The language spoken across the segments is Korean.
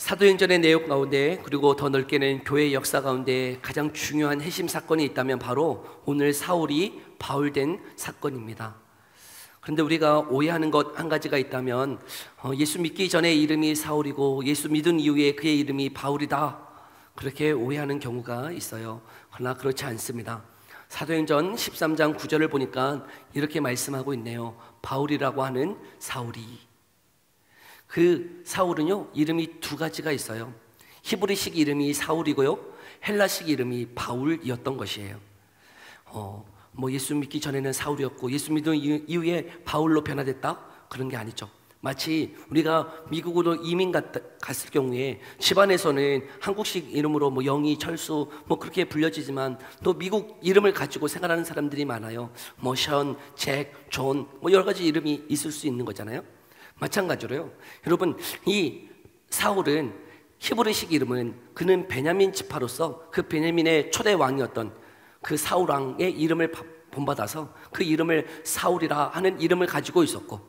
사도행전의 내용 가운데, 그리고 더 넓게는 교회 역사 가운데 가장 중요한 핵심 사건이 있다면 바로 오늘 사울이 바울된 사건입니다. 그런데 우리가 오해하는 것 한 가지가 있다면, 예수 믿기 전에 이름이 사울이고 예수 믿은 이후에 그의 이름이 바울이다, 그렇게 오해하는 경우가 있어요. 그러나 그렇지 않습니다. 사도행전 13장 9절을 보니까 이렇게 말씀하고 있네요. 바울이라고 하는 사울이. 그 사울은요, 이름이 두 가지가 있어요. 히브리식 이름이 사울이고요, 헬라식 이름이 바울이었던 것이에요. 예수 믿기 전에는 사울이었고 예수 믿은 이후에 바울로 변화됐다, 그런 게 아니죠. 마치 우리가 미국으로 이민 갔을 경우에 집안에서는 한국식 이름으로 영희, 철수 그렇게 불려지지만 또 미국 이름을 가지고 생활하는 사람들이 많아요. 션, 잭, 존 여러 가지 이름이 있을 수 있는 거잖아요. 마찬가지로요, 여러분, 이 사울은 히브리식 이름은 그는 베냐민 지파로서 그 베냐민의 초대 왕이었던 그 사울 왕의 이름을 본받아서 그 이름을 사울이라 하는 이름을 가지고 있었고,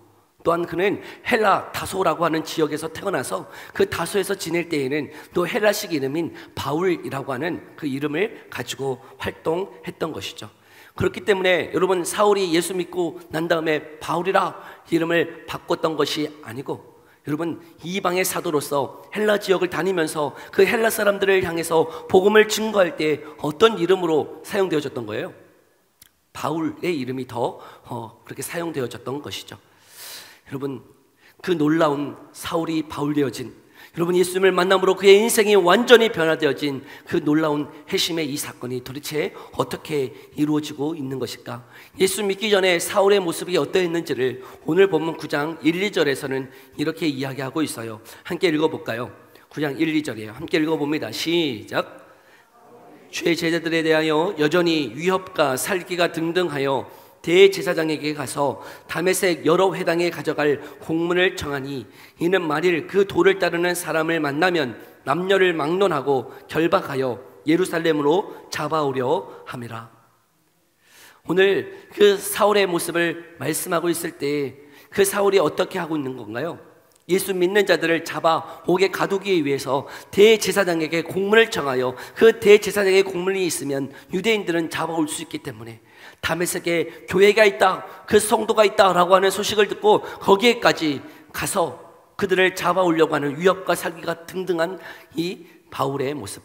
또한 그는 헬라 다소라고 하는 지역에서 태어나서 그 다소에서 지낼 때에는 또 헬라식 이름인 바울이라고 하는 그 이름을 가지고 활동했던 것이죠. 그렇기 때문에 여러분, 사울이 예수 믿고 난 다음에 바울이라 이름을 바꿨던 것이 아니고, 여러분, 이방의 사도로서 헬라 지역을 다니면서 그 헬라 사람들을 향해서 복음을 증거할 때 어떤 이름으로 사용되어졌던 거예요? 바울의 이름이 더 그렇게 사용되어졌던 것이죠. 여러분, 그 놀라운 사울이 바울 되어진, 여러분, 예수님을 만남으로 그의 인생이 완전히 변화되어진 그 놀라운 핵심의 이 사건이 도대체 어떻게 이루어지고 있는 것일까? 예수 믿기 전에 사울의 모습이 어떠했는지를 오늘 본문 9장 1, 2절에서는 이렇게 이야기하고 있어요. 함께 읽어볼까요? 9장 1, 2절이에요. 함께 읽어봅니다. 시작. 주의 제자들에 대하여 여전히 위협과 살기가 등등하여 대제사장에게 가서 다메섹 여러 회당에 가져갈 공문을 청하니, 이는 만일 그 도를 따르는 사람을 만나면 남녀를 막론하고 결박하여 예루살렘으로 잡아오려 함이라. 오늘 그 사울의 모습을 말씀하고 있을 때 그 사울이 어떻게 하고 있는 건가요? 예수 믿는 자들을 잡아 옥에 가두기 위해서 대제사장에게 공문을 청하여, 그 대제사장의 공문이 있으면 유대인들은 잡아올 수 있기 때문에 다메섹에 교회가 있다, 그 성도가 있다라고 하는 소식을 듣고 거기에까지 가서 그들을 잡아오려고 하는 위협과 살기가 등등한 이 바울의 모습.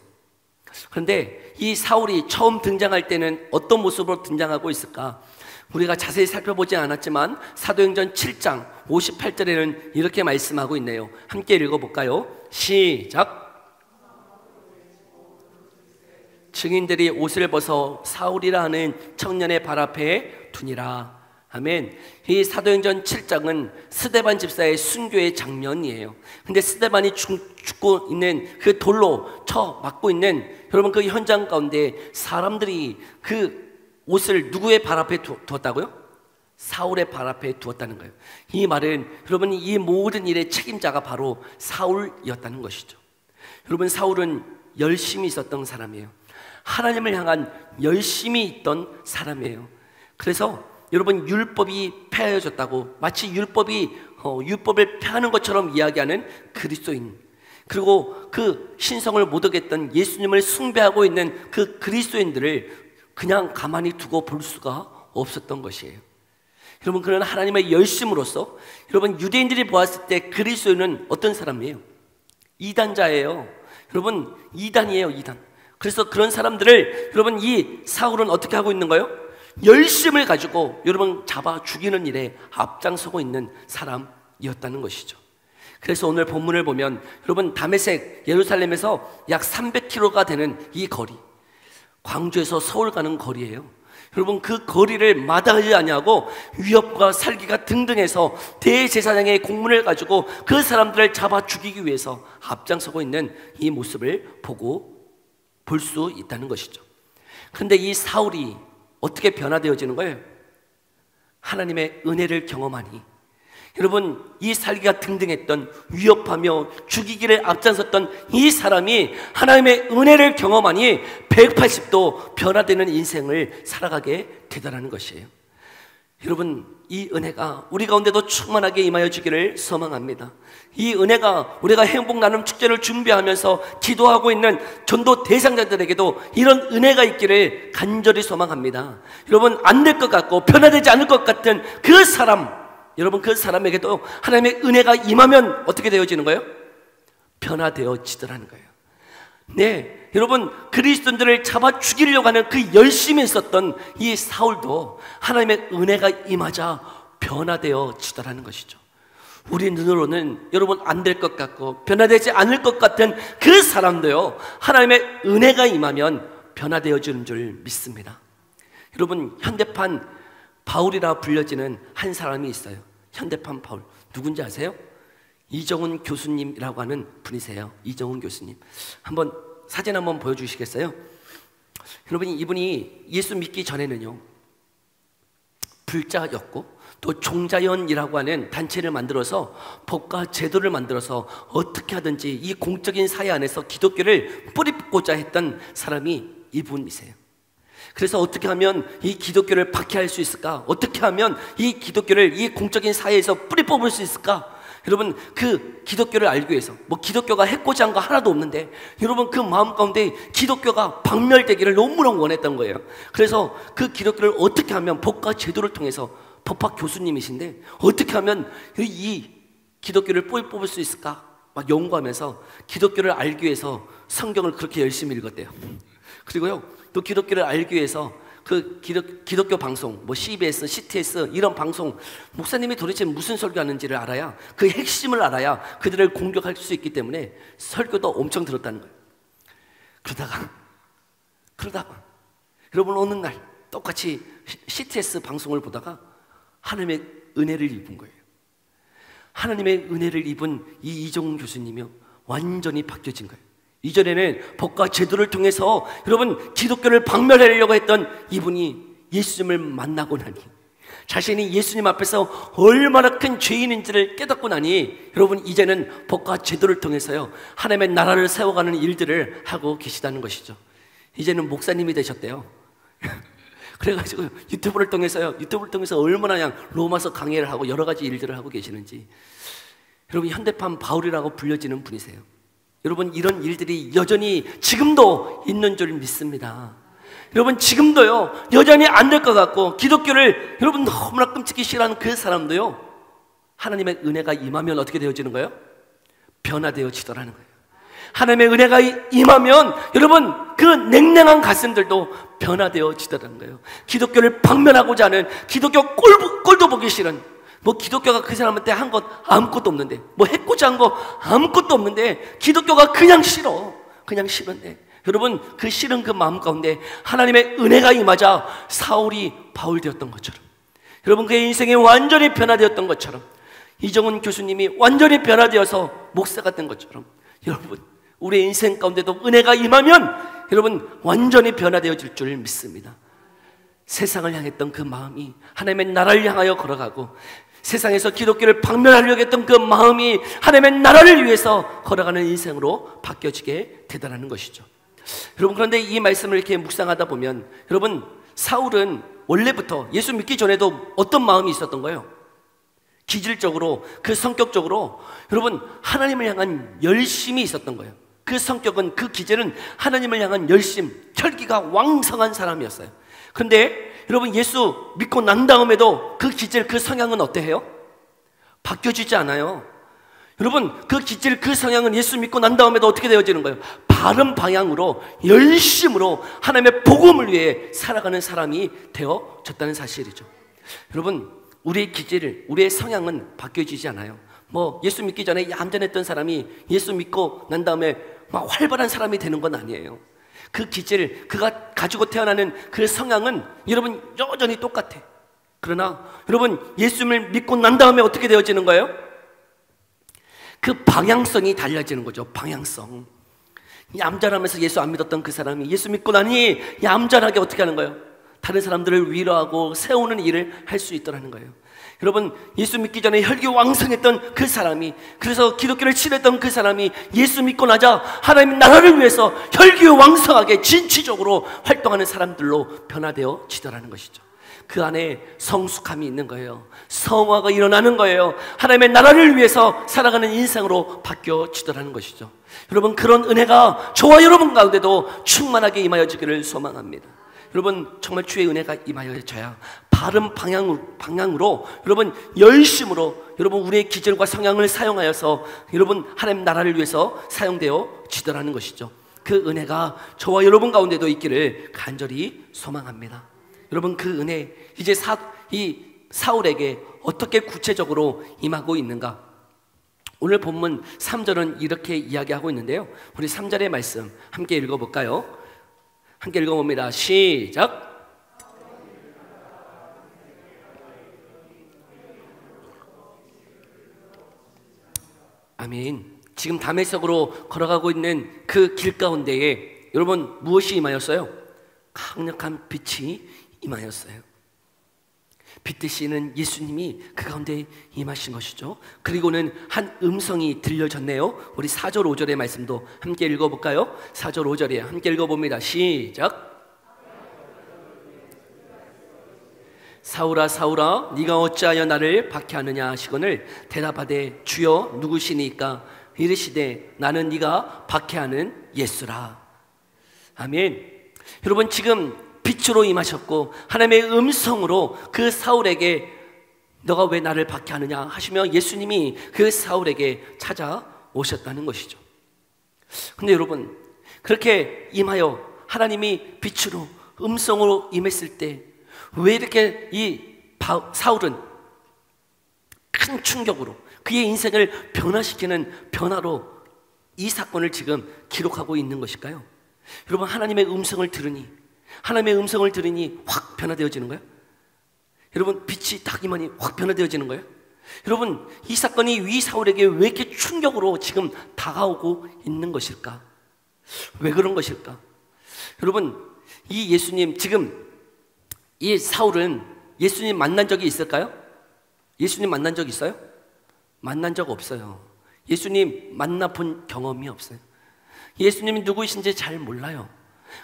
그런데 이 사울이 처음 등장할 때는 어떤 모습으로 등장하고 있을까? 우리가 자세히 살펴보지 않았지만 사도행전 7장 58절에는 이렇게 말씀하고 있네요. 함께 읽어볼까요? 시작. 증인들이 옷을 벗어 사울이라 하는 청년의 발 앞에 두니라. 아멘. 이 사도행전 7장은 스데반 집사의 순교의 장면이에요. 근데 스데반이 죽고 있는 그 돌로 쳐 맞고 있는, 여러분, 그 현장 가운데 사람들이 그 옷을 누구의 발 앞에 두었다고요? 사울의 발 앞에 두었다는 거예요. 이 말은 여러분, 이 모든 일의 책임자가 바로 사울이었다는 것이죠. 여러분, 사울은 열심히 있었던 사람이에요. 하나님을 향한 열심히 있던 사람이에요. 그래서 여러분, 율법이 폐하여졌다고 마치 율법을 폐하는 것처럼 이야기하는 그리스도인, 그리고 그 신성을 못 어겼던 예수님을 숭배하고 있는 그 그리스도인들을 그냥 가만히 두고 볼 수가 없었던 것이에요. 여러분, 그런 하나님의 열심으로서, 여러분, 유대인들이 보았을 때 그리스도인은 어떤 사람이에요? 이단자예요. 여러분, 이단이에요, 이단. 그래서 그런 사람들을 여러분, 이 사울은 어떻게 하고 있는 거예요? 열심을 가지고 여러분 잡아 죽이는 일에 앞장서고 있는 사람이었다는 것이죠. 그래서 오늘 본문을 보면 여러분, 다메섹 예루살렘에서 약 300km가 되는 이 거리, 광주에서 서울 가는 거리예요. 여러분, 그 거리를 마다하지 아니하고 위협과 살기가 등등해서 대제사장의 공문을 가지고 그 사람들을 잡아 죽이기 위해서 앞장서고 있는 이 모습을 볼 수 있다는 것이죠. 그런데 이 사울이 어떻게 변화되어지는 거예요? 하나님의 은혜를 경험하니, 여러분, 이 살기가 등등했던, 위협하며 죽이기를 앞장섰던 이 사람이 하나님의 은혜를 경험하니 180도 변화되는 인생을 살아가게 되더라는 것이에요. 여러분, 이 은혜가 우리 가운데도 충만하게 임하여 주기를 소망합니다. 이 은혜가 우리가 행복 나눔 축제를 준비하면서 기도하고 있는 전도 대상자들에게도 이런 은혜가 있기를 간절히 소망합니다. 여러분, 안 될 것 같고 변화되지 않을 것 같은 그 사람, 여러분, 그 사람에게도 하나님의 은혜가 임하면 어떻게 되어지는 거예요? 변화되어지더라는 거예요. 네, 여러분, 그리스도인들을 잡아 죽이려고 하는 그 열심히 있었던 이 사울도 하나님의 은혜가 임하자 변화되어지더라는 것이죠. 우리 눈으로는 여러분 안 될 것 같고 변화되지 않을 것 같은 그 사람도요, 하나님의 은혜가 임하면 변화되어지는 줄 믿습니다. 여러분, 현대판 바울이라 불려지는 한 사람이 있어요. 현대판 바울, 누군지 아세요? 이정훈 교수님이라고 하는 분이세요. 이정훈 교수님. 한번 사진 한번 보여주시겠어요? 여러분, 이분이 예수 믿기 전에는요, 불자였고 또 종자연이라고 하는 단체를 만들어서 법과 제도를 만들어서 어떻게 하든지 이 공적인 사회 안에서 기독교를 뿌리고자 했던 사람이 이분이세요. 그래서 어떻게 하면 이 기독교를 박해할 수 있을까? 어떻게 하면 이 기독교를 이 공적인 사회에서 뿌리 뽑을 수 있을까? 여러분, 그 기독교를 알기 위해서 뭐 기독교가 해코지 한 거 하나도 없는데 여러분, 그 마음 가운데 기독교가 박멸되기를 너무너무 원했던 거예요. 그래서 그 기독교를 어떻게 하면 법과 제도를 통해서, 법학 교수님이신데 어떻게 하면 이 기독교를 뿌리 뽑을 수 있을까? 막 연구하면서 기독교를 알기 위해서 성경을 그렇게 열심히 읽었대요. 그리고요, 또 기독교를 알기 위해서 그 기독교 방송, 뭐 CBS, CTS 이런 방송, 목사님이 도대체 무슨 설교하는지를 알아야, 그 핵심을 알아야 그들을 공격할 수 있기 때문에 설교도 엄청 들었다는 거예요. 그러다가 여러분, 어느 날 똑같이 CTS 방송을 보다가 하나님의 은혜를 입은 거예요. 하나님의 은혜를 입은 이 이정훈 교수님이요, 완전히 바뀌어진 거예요. 이전에는 법과 제도를 통해서 여러분 기독교를 박멸하려고 했던 이분이 예수님을 만나고 나니, 자신이 예수님 앞에서 얼마나 큰 죄인인지를 깨닫고 나니, 여러분 이제는 법과 제도를 통해서요 하나님의 나라를 세워가는 일들을 하고 계시다는 것이죠. 이제는 목사님이 되셨대요. 그래가지고 유튜브를 통해서 얼마나 그냥 로마서 강해를 하고 여러 가지 일들을 하고 계시는지, 여러분 현대판 바울이라고 불려지는 분이세요. 여러분, 이런 일들이 여전히 지금도 있는 줄 믿습니다. 여러분, 지금도요 여전히 안 될 것 같고 기독교를 여러분 너무나 끔찍이 싫어하는 그 사람도요, 하나님의 은혜가 임하면 어떻게 되어지는 거예요? 변화되어지더라는 거예요. 하나님의 은혜가 임하면 여러분 그 냉랭한 가슴들도 변화되어지더라는 거예요. 기독교를 박멸하고자 하는, 기독교 꼴도 보기 싫은, 뭐 기독교가 그 사람한테 한 것 아무것도 없는데, 뭐 해코지 한 거 아무것도 없는데 기독교가 그냥 싫은데 여러분, 그 싫은 그 마음 가운데 하나님의 은혜가 임하자 사울이 바울 되었던 것처럼, 여러분 그의 인생이 완전히 변화되었던 것처럼, 이정훈 교수님이 완전히 변화되어서 목사가 된 것처럼, 여러분 우리의 인생 가운데도 은혜가 임하면 여러분 완전히 변화되어질 줄 믿습니다. 세상을 향했던 그 마음이 하나님의 나라를 향하여 걸어가고, 세상에서 기독교를 박멸하려고 했던 그 마음이 하나님의 나라를 위해서 걸어가는 인생으로 바뀌어지게 되더라는 것이죠. 여러분, 그런데 이 말씀을 이렇게 묵상하다 보면, 여러분 사울은 원래부터 예수 믿기 전에도 어떤 마음이 있었던 거예요? 기질적으로, 그 성격적으로 여러분 하나님을 향한 열심이 있었던 거예요. 그 성격은, 그 기질은 하나님을 향한 열심, 혈기가 왕성한 사람이었어요. 그런데 여러분 예수 믿고 난 다음에도 그 기질, 그 성향은 어때요? 바뀌어지지 않아요. 여러분 그 기질, 그 성향은 예수 믿고 난 다음에도 어떻게 되어지는 거예요? 바른 방향으로, 열심으로 하나님의 복음을 위해 살아가는 사람이 되어졌다는 사실이죠. 여러분 우리의 기질, 우리의 성향은 바뀌어지지 않아요. 뭐 예수 믿기 전에 얌전했던 사람이 예수 믿고 난 다음에 막 활발한 사람이 되는 건 아니에요. 그 기질, 그가 가지고 태어나는 그 성향은 여러분 여전히 똑같아. 그러나 여러분 예수님을 믿고 난 다음에 어떻게 되어지는 거예요? 그 방향성이 달라지는 거죠. 방향성. 얌전하면서 예수 안 믿었던 그 사람이 예수 믿고 나니 얌전하게 어떻게 하는 거예요? 다른 사람들을 위로하고 세우는 일을 할 수 있더라는 거예요. 여러분 예수 믿기 전에 혈기 왕성했던 그 사람이, 그래서 기독교를 치렀던 그 사람이 예수 믿고 나자 하나님의 나라를 위해서 혈기 왕성하게 진취적으로 활동하는 사람들로 변화되어지더라는 것이죠. 그 안에 성숙함이 있는 거예요. 성화가 일어나는 거예요. 하나님의 나라를 위해서 살아가는 인생으로 바뀌어지더라는 것이죠. 여러분, 그런 은혜가 저와 여러분 가운데도 충만하게 임하여지기를 소망합니다. 여러분, 정말 주의 은혜가 임하여져야 바른 방향으로 여러분 열심으로 여러분 우리의 기질과 성향을 사용하여서 여러분 하나님 나라를 위해서 사용되어 지더라는 것이죠. 그 은혜가 저와 여러분 가운데도 있기를 간절히 소망합니다. 여러분, 그 은혜 이제 이 사울에게 어떻게 구체적으로 임하고 있는가? 오늘 본문 3절은 이렇게 이야기하고 있는데요, 우리 3절의 말씀 함께 읽어볼까요? 함께 읽어봅니다. 시작. 아멘. 지금 다메섹으로 걸어가고 있는 그 길 가운데에 여러분 무엇이 임하였어요? 강력한 빛이 임하였어요. 빛 되시는 예수님이 그 가운데 임하신 것이죠. 그리고는 한 음성이 들려졌네요. 우리 4절 5절의 말씀도 함께 읽어볼까요? 4절 5절에 함께 읽어봅니다. 시작. 사울아 사울아 네가 어찌하여 나를 박해하느냐 하시거늘 대답하되 주여 누구시니까 이르시되 나는 네가 박해하는 예수라. 아멘. 여러분, 지금 빛으로 임하셨고 하나님의 음성으로 그 사울에게 너가 왜 나를 박해하느냐 하시며 예수님이 그 사울에게 찾아오셨다는 것이죠. 근데 여러분, 그렇게 임하여 하나님이 빛으로 음성으로 임했을 때 왜 이렇게 이 사울은 큰 충격으로 그의 인생을 변화시키는 변화로 이 사건을 지금 기록하고 있는 것일까요? 여러분, 하나님의 음성을 들으니 확 변화되어지는 거예요? 여러분, 빛이 딱 임하니 확 변화되어지는 거예요? 여러분, 이 사건이 위 사울에게 왜 이렇게 충격으로 지금 다가오고 있는 것일까? 왜 그런 것일까? 여러분, 이 예수님, 지금 이 사울은 예수님 만난 적이 있을까요? 예수님 만난 적 있어요? 만난 적 없어요. 예수님 만나본 경험이 없어요. 예수님이 누구이신지 잘 몰라요.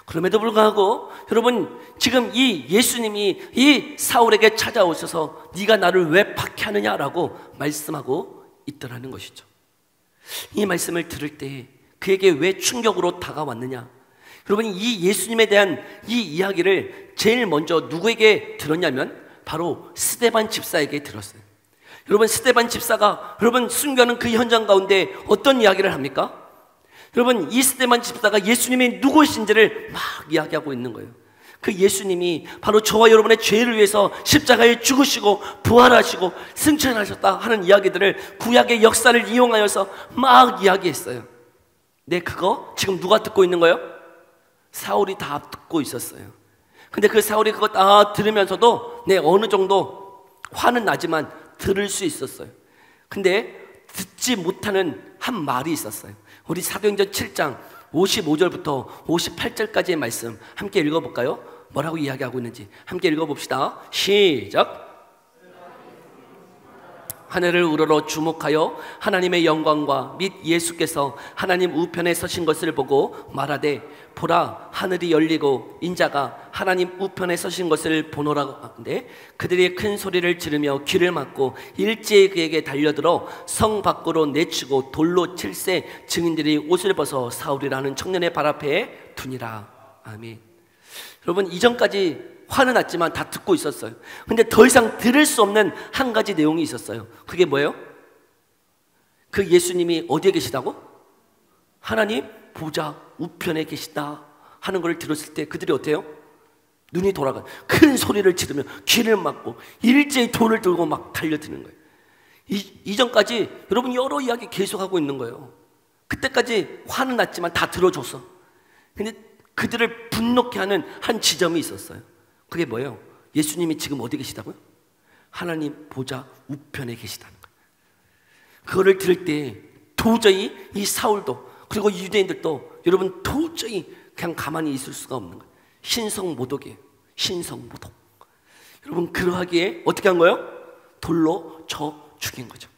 그럼에도 불구하고 여러분, 지금 이 예수님이 이 사울에게 찾아오셔서 네가 나를 왜 박해하느냐라고 말씀하고 있더라는 것이죠. 이 말씀을 들을 때 그에게 왜 충격으로 다가왔느냐? 여러분, 이 예수님에 대한 이 이야기를 제일 먼저 누구에게 들었냐면 바로 스데반 집사에게 들었어요. 여러분, 스데반 집사가 여러분 순교하는 그 현장 가운데 어떤 이야기를 합니까? 여러분, 이 스데반 집사가 예수님이 누구신지를 막 이야기하고 있는 거예요. 그 예수님이 바로 저와 여러분의 죄를 위해서 십자가에 죽으시고 부활하시고 승천하셨다 하는 이야기들을 구약의 역사를 이용하여서 막 이야기했어요. 네, 그거 지금 누가 듣고 있는 거예요? 사울이 다 듣고 있었어요. 근데 그 사울이 그거 다 들으면서도 네, 어느 정도 화는 나지만 들을 수 있었어요. 근데 듣지 못하는 한 말이 있었어요. 우리 사도행전 7장 55절부터 58절까지의 말씀 함께 읽어볼까요? 뭐라고 이야기하고 있는지 함께 읽어봅시다. 시작. 하늘을 우러러 주목하여 하나님의 영광과 및 예수께서 하나님 우편에 서신 것을 보고 말하되 보라, 하늘이 열리고 인자가 하나님 우편에 서신 것을 보노라 하는데 그들이 큰 소리를 지르며 귀를 막고 일제히 그에게 달려들어 성 밖으로 내치고 돌로 칠세 증인들이 옷을 벗어 사울이라는 청년의 발 앞에 두니라. 아멘. 여러분, 이전까지 화는 났지만 다 듣고 있었어요. 근데 더 이상 들을 수 없는 한 가지 내용이 있었어요. 그게 뭐예요? 그 예수님이 어디에 계시다고? 하나님 보좌 우편에 계시다 하는 걸 들었을 때 그들이 어때요? 눈이 돌아가요. 큰 소리를 지르며 귀를 막고 일제히 돌을 들고 막 달려드는 거예요. 이전까지 여러분 여러 이야기 계속하고 있는 거예요. 그때까지 화는 났지만 다 들어줬어. 근데 그들을 분노케 하는 한 지점이 있었어요. 그게 뭐예요? 예수님이 지금 어디 계시다고요? 하나님 보좌 우편에 계시다는 거예요. 그거를 들을 때 도저히 이 사울도 그리고 유대인들도 여러분 도저히 그냥 가만히 있을 수가 없는 거예요. 신성모독이에요. 신성모독. 여러분, 그러하기에 어떻게 한 거예요? 돌로 쳐 죽인 거죠.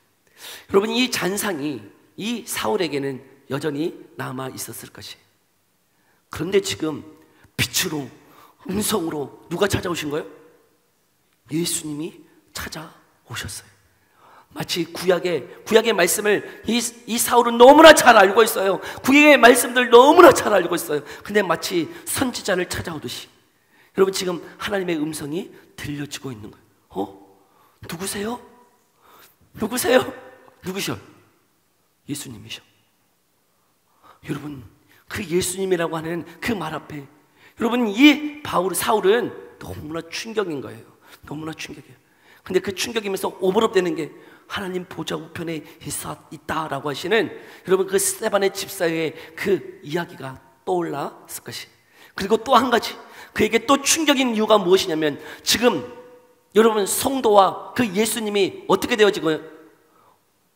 여러분, 이 잔상이 이 사울에게는 여전히 남아 있었을 것이에요. 그런데 지금 빛으로 음성으로 누가 찾아오신 거예요? 예수님이 찾아오셨어요. 마치 구약의 말씀을 이 사울은 너무나 잘 알고 있어요. 구약의 말씀들 너무나 잘 알고 있어요. 근데 마치 선지자를 찾아오듯이 여러분 지금 하나님의 음성이 들려지고 있는 거예요. 누구세요? 누구세요? 누구셔? 예수님이셔. 여러분 그 예수님이라고 하는 그 말 앞에 여러분 이 사울은 너무나 충격인 거예요. 너무나 충격이에요. 근데 그 충격이면서 오버랩되는 게 하나님 보좌 우편에 있다라고 하시는 여러분 그 스데반의 집사의 그 이야기가 떠올랐을 것이. 그리고 또 한 가지 그에게 또 충격인 이유가 무엇이냐면 지금 여러분 성도와 그 예수님이 어떻게 되어지고요?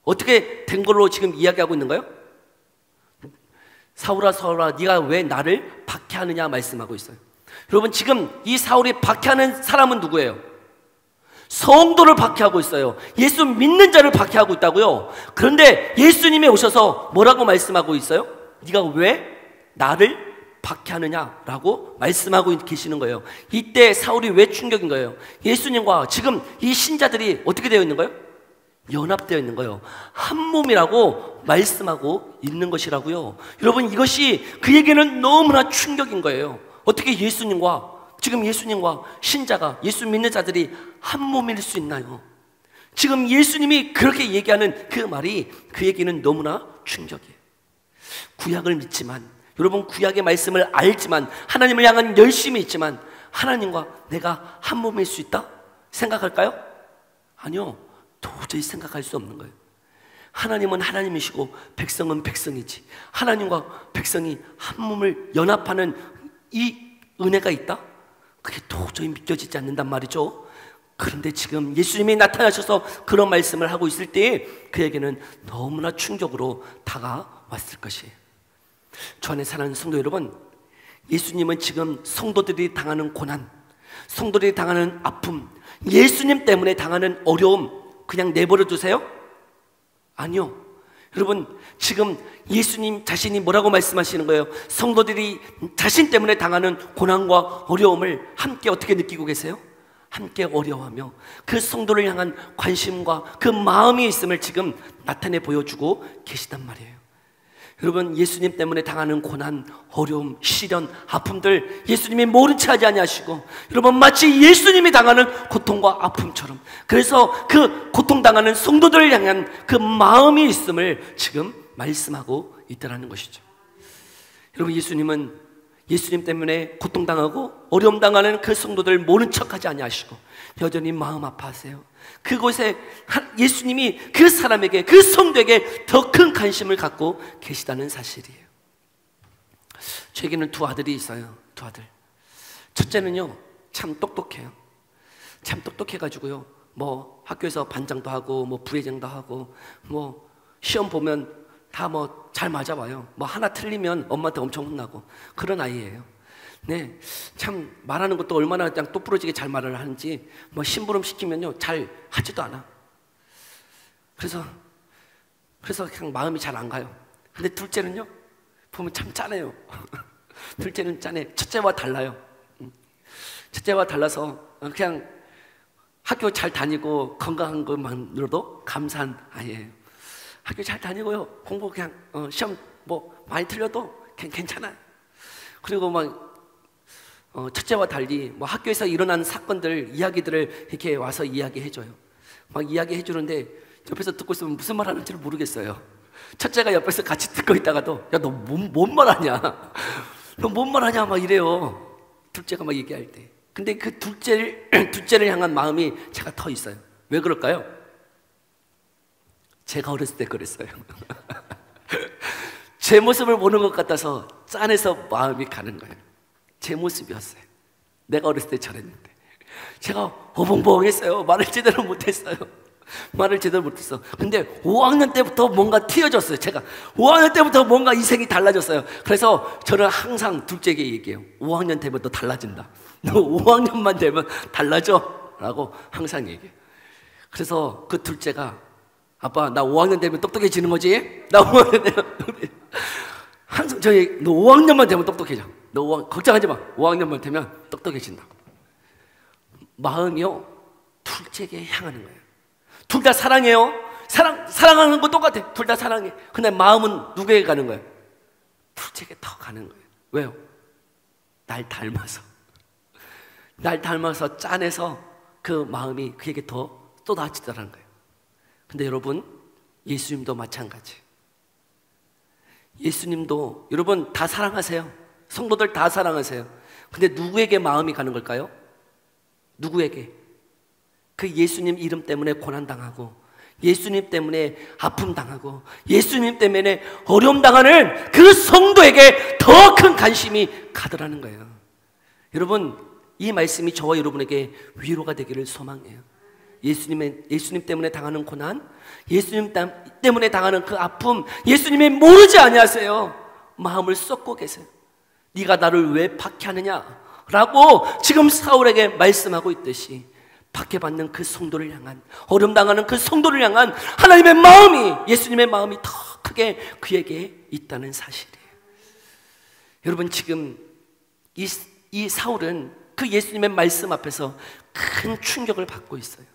어떻게 된 걸로 지금 이야기하고 있는가요? 사울아 사울아 네가 왜 나를 박해하느냐 말씀하고 있어요. 여러분 지금 이 사울이 박해하는 사람은 누구예요? 성도를 박해하고 있어요. 예수 믿는 자를 박해하고 있다고요. 그런데 예수님이 오셔서 뭐라고 말씀하고 있어요? 네가 왜 나를 박해하느냐라고 말씀하고 계시는 거예요. 이때 사울이 왜 충격인 거예요? 예수님과 지금 이 신자들이 어떻게 되어 있는 거예요? 연합되어 있는 거예요. 한 몸이라고 말씀하고 있는 것이라고요. 여러분 이것이 그에게는 너무나 충격인 거예요. 어떻게 지금 예수님과 신자가 예수 믿는 자들이 한 몸일 수 있나요? 지금 예수님이 그렇게 얘기하는 그 말이 그에게는 너무나 충격이에요. 구약을 믿지만 여러분 구약의 말씀을 알지만 하나님을 향한 열심이 있지만 하나님과 내가 한 몸일 수 있다? 생각할까요? 아니요. 도저히 생각할 수 없는 거예요. 하나님은 하나님이시고 백성은 백성이지 하나님과 백성이 한 몸을 연합하는 이 은혜가 있다? 그게 도저히 믿겨지지 않는단 말이죠. 그런데 지금 예수님이 나타나셔서 그런 말씀을 하고 있을 때에 그에게는 너무나 충격으로 다가왔을 것이에요. 저 안에 사는 성도 여러분, 예수님은 지금 성도들이 당하는 고난, 성도들이 당하는 아픔, 예수님 때문에 당하는 어려움 그냥 내버려 두세요? 아니요. 여러분 지금 예수님 자신이 뭐라고 말씀하시는 거예요? 성도들이 자신 때문에 당하는 고난과 어려움을 함께 어떻게 느끼고 계세요? 함께 어려워하며 그 성도를 향한 관심과 그 마음이 있음을 지금 나타내 보여주고 계시단 말이에요. 여러분 예수님 때문에 당하는 고난, 어려움, 시련, 아픔들 예수님이 모른 채 하지 아니하시고 여러분 마치 예수님이 당하는 고통과 아픔처럼 그래서 그 고통당하는 성도들을 향한 그 마음이 있음을 지금 말씀하고 있다는 것이죠. 여러분 예수님 때문에 고통당하고 어려움 당하는 그 성도들 모른 척하지 아니하시고 여전히 마음 아파하세요. 그곳에 예수님이 그 사람에게 그 성도에게 더 큰 관심을 갖고 계시다는 사실이에요. 저에게는 두 아들이 있어요. 두 아들. 첫째는요 참 똑똑해요. 참 똑똑해가지고요 뭐 학교에서 반장도 하고 뭐 부회장도 하고 뭐 시험 보면 다 뭐 잘 맞아봐요. 뭐 하나 틀리면 엄마한테 엄청 혼나고 그런 아이예요. 네, 참 말하는 것도 얼마나 그냥 똑부러지게 잘 말을 하는지 뭐 심부름 시키면요 잘 하지도 않아. 그래서 그냥 마음이 잘 안 가요. 근데 둘째는요 보면 참 짠해요. 둘째는 짠해. 첫째와 달라요. 첫째와 달라서 그냥 학교 잘 다니고 건강한 것만으로도 감사한 아이예요. 학교 잘 다니고요 공부 그냥 시험 뭐 많이 틀려도 괜찮아요. 그리고 막 첫째와 달리 뭐 학교에서 일어난 사건들 이야기들을 이렇게 와서 이야기해줘요. 막 이야기해주는데 옆에서 듣고 있으면 무슨 말 하는지를 모르겠어요. 첫째가 옆에서 같이 듣고 있다가도 야 너 뭔 말하냐 너 뭔 말하냐 막 이래요. 둘째가 막 얘기할 때. 근데 그 둘째를 향한 마음이 제가 더 있어요. 왜 그럴까요? 제가 어렸을 때 그랬어요. 제 모습을 보는 것 같아서 짠해서 마음이 가는 거예요. 제 모습이었어요. 내가 어렸을 때 저랬는데 제가 어벙벙했어요. 말을 제대로 못했어요. 근데 5학년 때부터 뭔가 튀어졌어요. 제가 5학년 때부터 뭔가 인생이 달라졌어요. 그래서 저는 항상 둘째에게 얘기해요. 5학년 되면 너 달라진다. 너 5학년만 되면 달라져 라고 항상 얘기해요. 그래서 그 둘째가 아빠 나 5학년 되면 똑똑해지는 거지? 나 5학년 되면 항상 너 5학년만 되면 똑똑해져. 걱정하지 마. 5학년만 되면 똑똑해진다. 마음이요 둘째에게 향하는 거예요. 둘 다 사랑해요. 사랑하는 거 똑같아. 둘 다 사랑해. 근데 마음은 누구에게 가는 거예요? 둘째에게 더 가는 거예요. 왜요? 날 닮아서. 날 닮아서 짠해서 그 마음이 그에게 더 쏟아지더라는 거예요. 근데 여러분, 예수님도 마찬가지. 예수님도 여러분 다 사랑하세요. 성도들 다 사랑하세요. 근데 누구에게 마음이 가는 걸까요? 누구에게? 그 예수님 이름 때문에 고난당하고, 예수님 때문에 아픔 당하고, 예수님 때문에 어려움 당하는 그 성도에게 더 큰 관심이 가더라는 거예요. 여러분, 이 말씀이 저와 여러분에게 위로가 되기를 소망해요. 예수님 때문에 당하는 고난, 예수님 때문에 당하는 그 아픔, 예수님이 모르지 아니하세요. 마음을 쏟고 계세요. 네가 나를 왜 박해하느냐 라고 지금 사울에게 말씀하고 있듯이, 박해받는 그 성도를 향한, 어려움 당하는 그 성도를 향한 하나님의 마음이, 예수님의 마음이 더 크게 그에게 있다는 사실이에요. 여러분, 지금 이 사울은 그 예수님의 말씀 앞에서 큰 충격을 받고 있어요.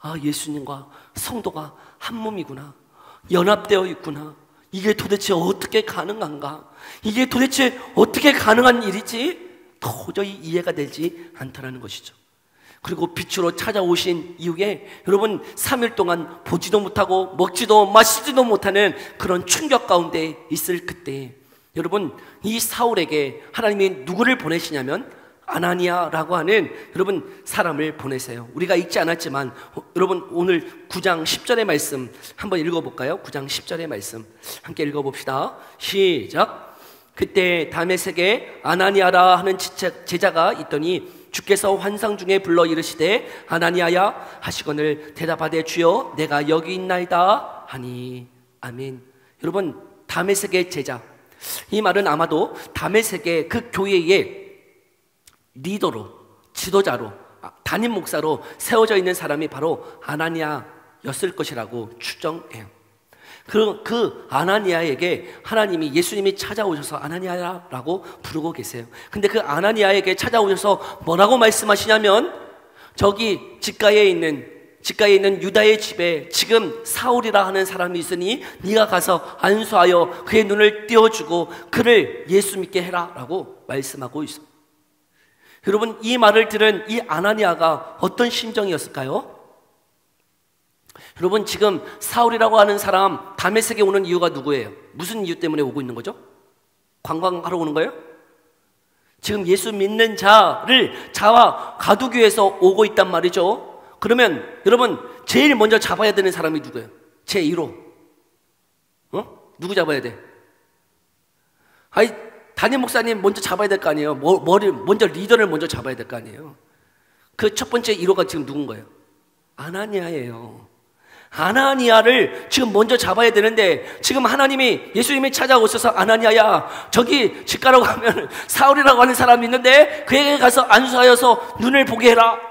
아, 예수님과 성도가 한 몸이구나, 연합되어 있구나, 이게 도대체 어떻게 가능한가, 이게 도대체 어떻게 가능한 일이지? 도저히 이해가 되지 않더라는 것이죠. 그리고 빛으로 찾아오신 이후에 여러분 3일 동안 보지도 못하고 먹지도 마시지도 못하는 그런 충격 가운데 있을 그때, 여러분 이 사울에게 하나님이 누구를 보내시냐면 아나니아라고 하는 여러분 사람을 보내세요. 우리가 읽지 않았지만 여러분 오늘 9장 10절의 말씀 한번 읽어볼까요? 9장 10절의 말씀 함께 읽어봅시다. 시작. 그때 다메섹에 아나니아라 하는 제자가 있더니 주께서 환상 중에 불러 이르시되 아나니아야 하시거늘 대답하되 주여 내가 여기 있나이다 하니. 아멘. 여러분, 다메섹의 제자, 이 말은 아마도 다메섹의 그 교회의 리더로, 지도자로, 담임 목사로 세워져 있는 사람이 바로 아나니아였을 것이라고 추정해요. 그 아나니아에게 하나님이, 예수님이 찾아오셔서 아나니아라고 부르고 계세요. 근데 그 아나니아에게 찾아오셔서 뭐라고 말씀하시냐면, 저기 직가에 있는 유다의 집에 지금 사울이라 하는 사람이 있으니 네가 가서 안수하여 그의 눈을 띄워주고 그를 예수 믿게 해라 라고 말씀하고 있어요. 여러분, 이 말을 들은 이 아나니아가 어떤 심정이었을까요? 여러분, 지금 사울이라고 하는 사람 다메섹에 오는 이유가 누구예요? 무슨 이유 때문에 오고 있는 거죠? 관광하러 오는 거예요? 지금 예수 믿는 자와 가두기 위해서 오고 있단 말이죠. 그러면 여러분, 제일 먼저 잡아야 되는 사람이 누구예요? 제1호. 누구 잡아야 돼? 아니, 담임 목사님 먼저 잡아야 될 거 아니에요. 먼저 리더를 먼저 잡아야 될 거 아니에요. 그 첫 번째 1호가 지금 누군 거예요? 아나니아예요. 아나니아를 지금 먼저 잡아야 되는데, 지금 하나님이, 예수님이 찾아오셔서 아나니아야, 저기 집가라고 하면 사울이라고 하는 사람이 있는데 그에게 가서 안수하여서 눈을 보게 해라.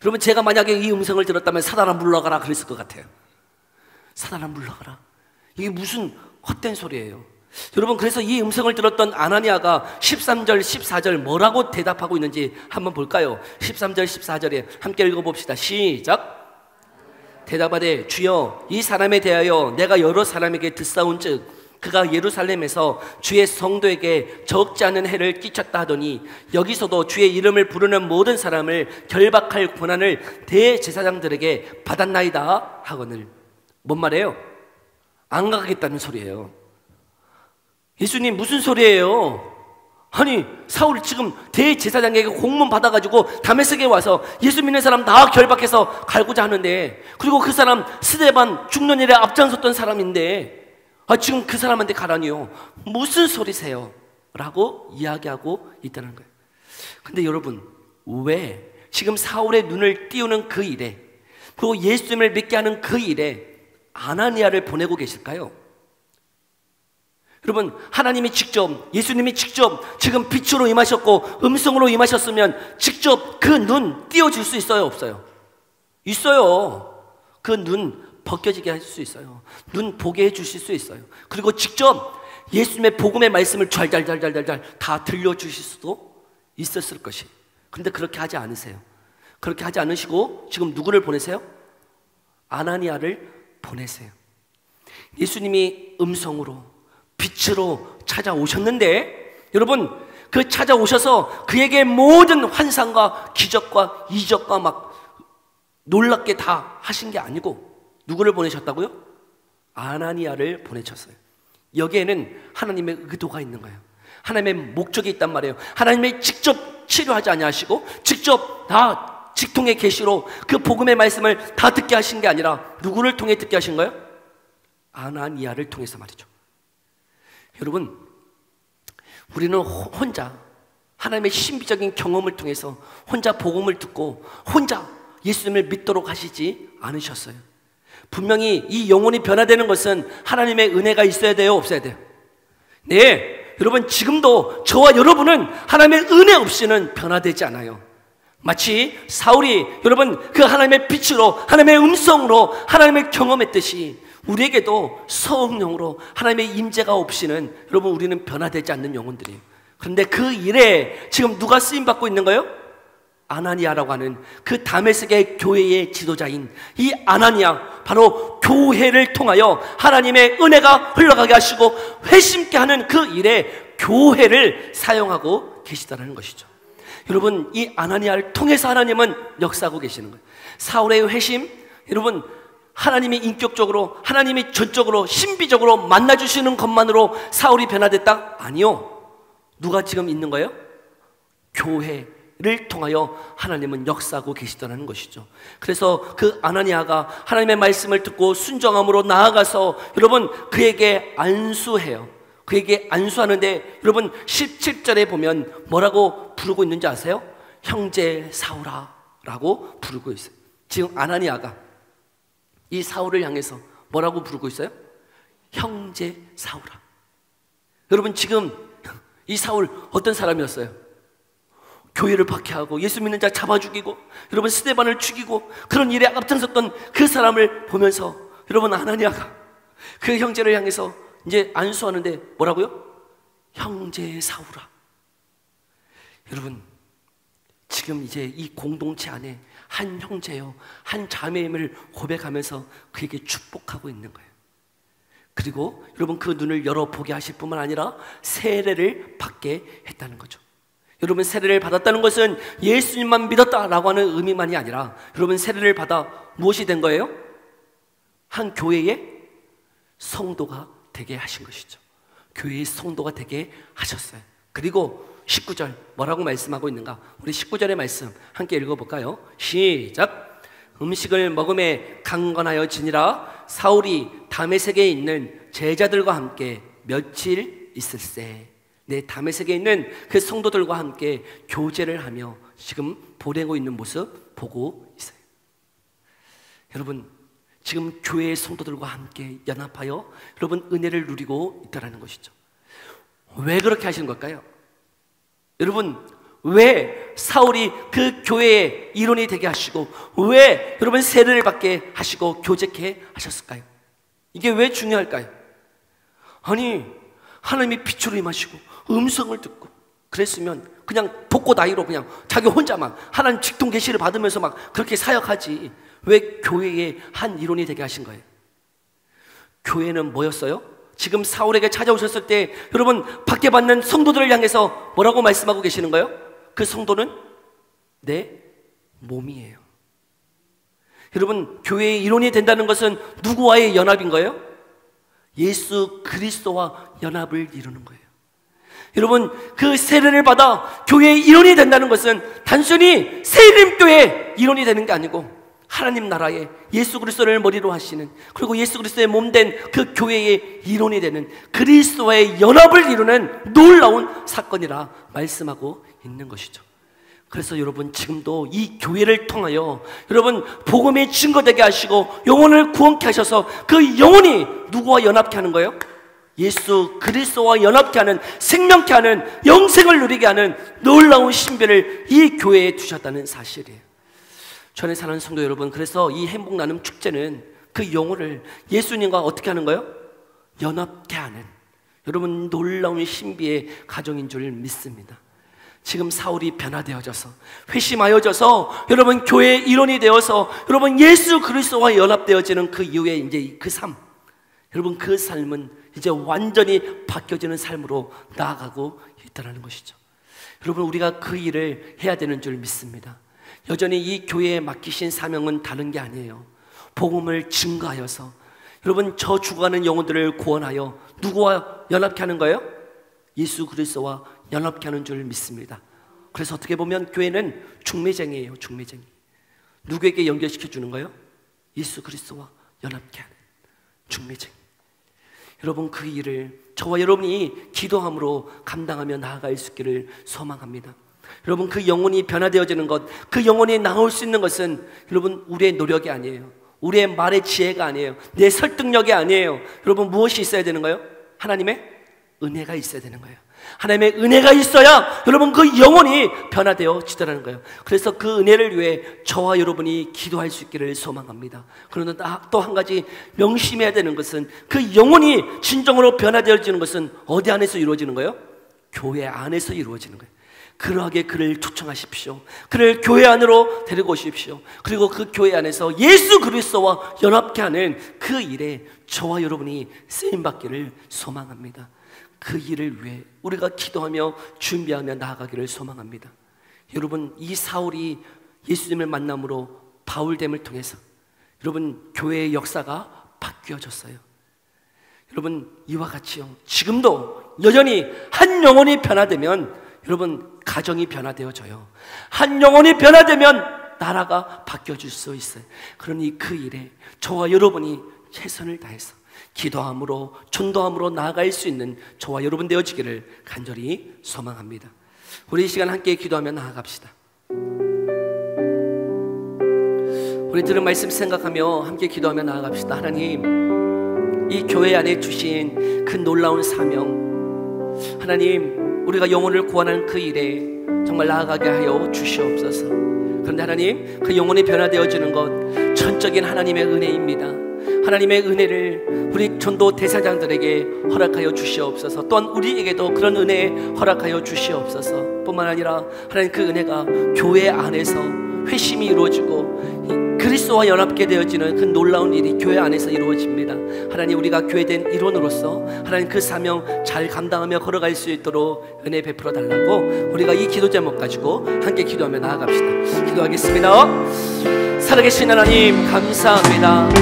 여러분, 제가 만약에 이 음성을 들었다면 사단아 물러가라 그랬을 것 같아요. 사단아 물러가라. 이게 무슨 헛된 소리예요. 여러분, 그래서 이 음성을 들었던 아나니아가 13절 14절 뭐라고 대답하고 있는지 한번 볼까요? 13절 14절에 함께 읽어봅시다. 시작. 대답하되 주여 이 사람에 대하여 내가 여러 사람에게 듣사온즉 그가 예루살렘에서 주의 성도에게 적지 않은 해를 끼쳤다 하더니 여기서도 주의 이름을 부르는 모든 사람을 결박할 권한을 대제사장들에게 받았나이다 하거늘. 뭔 말이에요? 안 가겠다는 소리예요. 예수님, 무슨 소리예요? 아니, 사울이 지금 대제사장에게 공문 받아가지고 다메섹에 와서 예수 믿는 사람 다 결박해서 갈고자 하는데, 그리고 그 사람 스데반 죽는 일에 앞장섰던 사람인데, 지금 그 사람한테 가라니요. 무슨 소리세요? 라고 이야기하고 있다는 거예요. 근데 여러분, 왜 지금 사울의 눈을 띄우는 그 일에, 그리고 예수님을 믿게 하는 그 일에 아나니아를 보내고 계실까요? 여러분, 하나님이 직접, 예수님이 직접 지금 빛으로 임하셨고 음성으로 임하셨으면 직접 그 눈 띄워줄 수 있어요, 없어요? 있어요. 그 눈 벗겨지게 할 수 있어요. 눈 보게 해주실 수 있어요. 그리고 직접 예수님의 복음의 말씀을 잘 다 들려주실 수도 있었을 것이. 그런데 그렇게 하지 않으세요. 그렇게 하지 않으시고 지금 누구를 보내세요? 아나니아를 보내세요. 예수님이 음성으로 빛으로 찾아오셨는데 여러분 그 찾아오셔서 그에게 모든 환상과 기적과 이적과 막 놀랍게 다 하신 게 아니고 누구를 보내셨다고요? 아나니아를 보내셨어요. 여기에는 하나님의 의도가 있는 거예요. 하나님의 목적이 있단 말이에요. 하나님의 직접 치료하지 아니하시고 직접 다 직통의 계시로 그 복음의 말씀을 다 듣게 하신 게 아니라 누구를 통해 듣게 하신 거예요? 아나니아를 통해서 말이죠. 여러분 우리는 혼자 하나님의 신비적인 경험을 통해서 혼자 복음을 듣고 혼자 예수님을 믿도록 하시지 않으셨어요. 분명히 이 영혼이 변화되는 것은 하나님의 은혜가 있어야 돼요? 없어야 돼요? 네, 여러분 지금도 저와 여러분은 하나님의 은혜 없이는 변화되지 않아요. 마치 사울이 여러분 그 하나님의 빛으로 하나님의 음성으로 하나님을 경험했듯이 우리에게도 성령으로 하나님의 임재가 없이는 여러분 우리는 변화되지 않는 영혼들이에요. 그런데 그 일에 지금 누가 쓰임받고 있는 거예요? 아나니아라고 하는 그 다메섹의 교회의 지도자인 이 아나니아, 바로 교회를 통하여 하나님의 은혜가 흘러가게 하시고 회심케 하는 그 일에 교회를 사용하고 계시다는 것이죠. 여러분 이 아나니아를 통해서 하나님은 역사하고 계시는 거예요. 사울의 회심, 여러분 하나님이 인격적으로 하나님이 전적으로 신비적으로 만나주시는 것만으로 사울이 변화됐다? 아니요. 누가 지금 있는 거예요? 교회를 통하여 하나님은 역사하고 계시다는 것이죠. 그래서 그 아나니아가 하나님의 말씀을 듣고 순종함으로 나아가서 여러분 그에게 안수해요. 그에게 안수하는데 여러분 17절에 보면 뭐라고 부르고 있는지 아세요? 형제 사울아 라고 부르고 있어요. 지금 아나니아가 이 사울을 향해서 뭐라고 부르고 있어요? 형제 사울아. 여러분 지금 이 사울 어떤 사람이었어요? 교회를 박해하고 예수 믿는 자 잡아 죽이고 여러분 스데반을 죽이고 그런 일에 앞장섰던 그 사람을 보면서 여러분 아나니아가 그 형제를 향해서 이제 안수하는데 뭐라고요? 형제 사울아. 여러분 지금 이제 이 공동체 안에 한 형제요 한 자매임을 고백하면서 그에게 축복하고 있는 거예요. 그리고 여러분 그 눈을 열어보게 하실 뿐만 아니라 세례를 받게 했다는 거죠. 여러분 세례를 받았다는 것은 예수님만 믿었다라고 하는 의미만이 아니라 여러분 세례를 받아 무엇이 된 거예요? 한 교회의 성도가 되게 하신 것이죠. 교회의 성도가 되게 하셨어요. 그리고 19절 뭐라고 말씀하고 있는가? 우리 19절의 말씀 함께 읽어볼까요? 시작! 음식을 먹음에 강건하여 지니라 사울이 다메섹에 있는 제자들과 함께 며칠 있을세. 네, 다메섹에 있는 그 성도들과 함께 교제를 하며 지금 보내고 있는 모습 보고 있어요. 여러분 지금 교회의 성도들과 함께 연합하여 여러분 은혜를 누리고 있다는 것이죠. 왜 그렇게 하시는 걸까요? 여러분 왜 사울이 그 교회의 일원이 되게 하시고 왜 여러분 세례를 받게 하시고 교제케 하셨을까요? 이게 왜 중요할까요? 아니 하나님이 빛으로 임하시고 음성을 듣고 그랬으면 그냥 복고 나이로 그냥 자기 혼자만 하나님 직통 계시를 받으면서 막 그렇게 사역하지 왜 교회의 한 일원이 되게 하신 거예요? 교회는 뭐였어요? 지금 사울에게 찾아오셨을 때 여러분 받게 받는 성도들을 향해서 뭐라고 말씀하고 계시는 거예요? 그 성도는 내 몸이에요. 여러분 교회의 일원이 된다는 것은 누구와의 연합인 거예요? 예수 그리스도와 연합을 이루는 거예요. 여러분 그 세례를 받아 교회의 일원이 된다는 것은 단순히 세림교회의 일원이 되는 게 아니고 하나님 나라에 예수 그리스도를 머리로 하시는 그리고 예수 그리스도의 몸된 그 교회의 일원이 되는 그리스도와의 연합을 이루는 놀라운 사건이라 말씀하고 있는 것이죠. 그래서 여러분 지금도 이 교회를 통하여 여러분 복음의 증거되게 하시고 영혼을 구원케 하셔서 그 영혼이 누구와 연합케 하는 거예요? 예수 그리스도와 연합케 하는 생명케 하는 영생을 누리게 하는 놀라운 신비를 이 교회에 두셨다는 사실이에요. 전에 사는 성도 여러분, 그래서 이 행복 나눔 축제는 그 영혼을 예수님과 어떻게 하는 거예요? 연합케 하는 여러분 놀라운 신비의 가정인 줄 믿습니다. 지금 사울이 변화되어져서 회심하여져서 여러분 교회의 일원이 되어서 여러분 예수 그리스도와 연합되어지는 그 이후에 이제 그 삶, 여러분 그 삶은 이제 완전히 바뀌어지는 삶으로 나아가고 있다는 것이죠. 여러분 우리가 그 일을 해야 되는 줄 믿습니다. 여전히 이 교회에 맡기신 사명은 다른 게 아니에요. 복음을 증거하여서 여러분 저 죽어가는 영혼들을 구원하여 누구와 연합케 하는 거예요? 예수 그리스도와 연합케 하는 줄 믿습니다. 그래서 어떻게 보면 교회는 중매쟁이에요. 중매쟁이. 누구에게 연결시켜 주는 거예요? 예수 그리스도와 연합케 하는 중매쟁이. 여러분 그 일을 저와 여러분이 기도함으로 감당하며 나아갈 수 있기를 소망합니다. 여러분 그 영혼이 변화되어지는 것, 그 영혼이 나올 수 있는 것은 여러분 우리의 노력이 아니에요. 우리의 말의 지혜가 아니에요. 내 설득력이 아니에요. 여러분 무엇이 있어야 되는 거예요? 하나님의 은혜가 있어야 되는 거예요. 하나님의 은혜가 있어야 여러분 그 영혼이 변화되어지더라는 거예요. 그래서 그 은혜를 위해 저와 여러분이 기도할 수 있기를 소망합니다. 그러나 또 한 가지 명심해야 되는 것은 그 영혼이 진정으로 변화되어지는 것은 어디 안에서 이루어지는 거예요? 교회 안에서 이루어지는 거예요. 그러하게 그를 초청하십시오. 그를 교회 안으로 데리고 오십시오. 그리고 그 교회 안에서 예수 그리스도와 연합케 하는 그 일에 저와 여러분이 쓰임받기를 소망합니다. 그 일을 위해 우리가 기도하며 준비하며 나아가기를 소망합니다. 여러분 이 사울이 예수님을 만남으로 바울됨을 통해서 여러분 교회의 역사가 바뀌어졌어요. 여러분 이와 같이요 지금도 여전히 한 영혼이 변화되면 여러분 가정이 변화되어져요. 한 영혼이 변화되면 나라가 바뀌어질 수 있어요. 그러니 그 일에 저와 여러분이 최선을 다해서 기도함으로 전도함으로 나아갈 수 있는 저와 여러분 되어지기를 간절히 소망합니다. 우리 이 시간 함께 기도하며 나아갑시다. 우리 들은 말씀 생각하며 함께 기도하며 나아갑시다. 하나님 이 교회 안에 주신 그 놀라운 사명, 하나님 우리가 영혼을 구원하는 그 일에 정말 나아가게 하여 주시옵소서. 그런데 하나님 그 영혼이 변화되어지는 것 전적인 하나님의 은혜입니다. 하나님의 은혜를 우리 전도 대사장들에게 허락하여 주시옵소서. 또한 우리에게도 그런 은혜 허락하여 주시옵소서. 뿐만 아니라 하나님 그 은혜가 교회 안에서 회심이 이루어지고 그리스도와 연합게 되어지는 그 놀라운 일이 교회 안에서 이루어집니다. 하나님 우리가 교회된 일원으로서 하나님 그 사명 잘 감당하며 걸어갈 수 있도록 은혜 베풀어 달라고 우리가 이 기도 제목 가지고 함께 기도하며 나아갑시다. 기도하겠습니다. 살아계신 하나님 감사합니다.